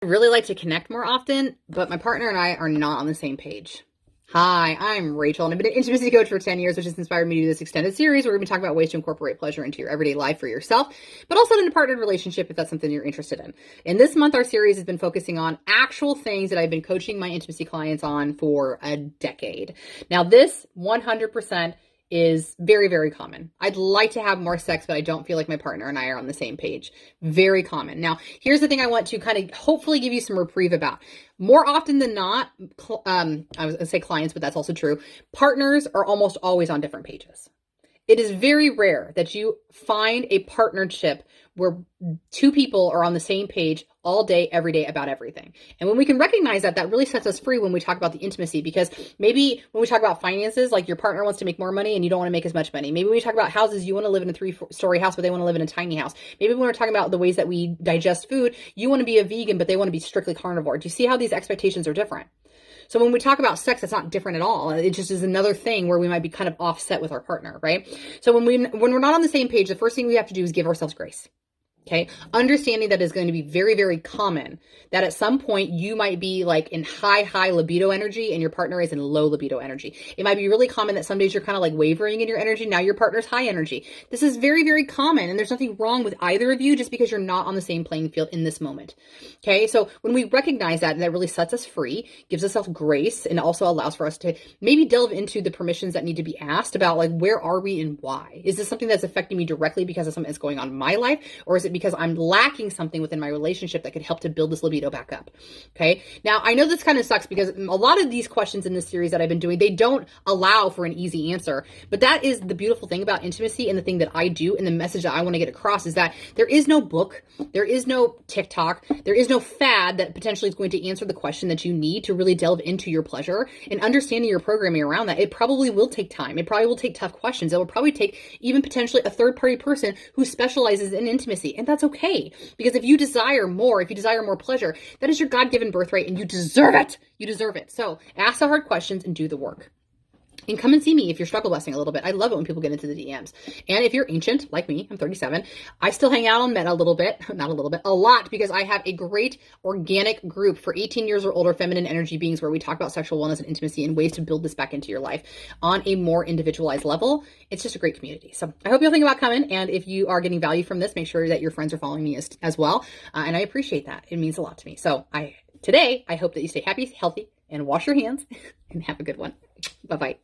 I'd really like to connect more often, but my partner and I are not on the same page. Hi, I'm Rachel, and I've been an intimacy coach for 10 years, which has inspired me to do this extended series where we're going to talk about ways to incorporate pleasure into your everyday life for yourself, but also in a partnered relationship if that's something you're interested in. And this month, our series has been focusing on actual things that I've been coaching my intimacy clients on for a decade. Now, this 100% is very, very common. I'd like to have more sex, but I don't feel like my partner and I are on the same page. Very common. Now, here's the thing I want to kind of hopefully give you some reprieve about. More often than not, I was going to say clients, but that's also true. Partners are almost always on different pages. It is very rare that you find a partnership where two people are on the same page all day, every day about everything. And when we can recognize that, that really sets us free when we talk about the intimacy, because maybe when we talk about finances, like your partner wants to make more money and you don't want to make as much money. Maybe when we talk about houses, you want to live in a 3-story house, but they want to live in a tiny house. Maybe when we're talking about the ways that we digest food, you want to be a vegan, but they want to be strictly carnivore. Do you see how these expectations are different? So when we talk about sex, it's not different at all. It just is another thing where we might be kind of offset with our partner, right? So when we're not on the same page, the first thing we have to do is give ourselves grace. Okay. Understanding that is going to be very, very common that at some point you might be like in high libido energy and your partner is in low libido energy. It might be really common that some days you're kind of like wavering in your energy. Now your partner's high energy. This is very, very common, and there's nothing wrong with either of you just because you're not on the same playing field in this moment. Okay. So when we recognize that, that really sets us free, gives us grace, and also allows for us to maybe delve into the permissions that need to be asked about, like, where are we and why? Is this something that's affecting me directly because of something that's going on in my life? Or is it because I'm lacking something within my relationship that could help to build this libido back up? Okay. Now, I know this kind of sucks because a lot of these questions in this series that I've been doing, they don't allow for an easy answer, but that is the beautiful thing about intimacy, and the thing that I do and the message that I want to get across is that there is no book, there is no TikTok, there is no fad that potentially is going to answer the question that you need to really delve into your pleasure and understanding your programming around that. It probably will take time. It probably will take tough questions. It will probably take even potentially a third-party person who specializes in intimacy, and that's okay, because if you desire more pleasure, that is your God-given birthright, and you deserve it. You deserve it. So ask the hard questions and do the work. And come and see me if you're struggle busting a little bit. I love it when people get into the DMs. And if you're ancient, like me, I'm 37, I still hang out on Meta a lot, because I have a great organic group for 18 years or older feminine energy beings where we talk about sexual wellness and intimacy and ways to build this back into your life on a more individualized level. It's just a great community. So I hope you'll think about coming. And if you are getting value from this, make sure that your friends are following me as well. And I appreciate that. It means a lot to me. So today, I hope that you stay happy, healthy, and wash your hands and have a good one. Bye-bye.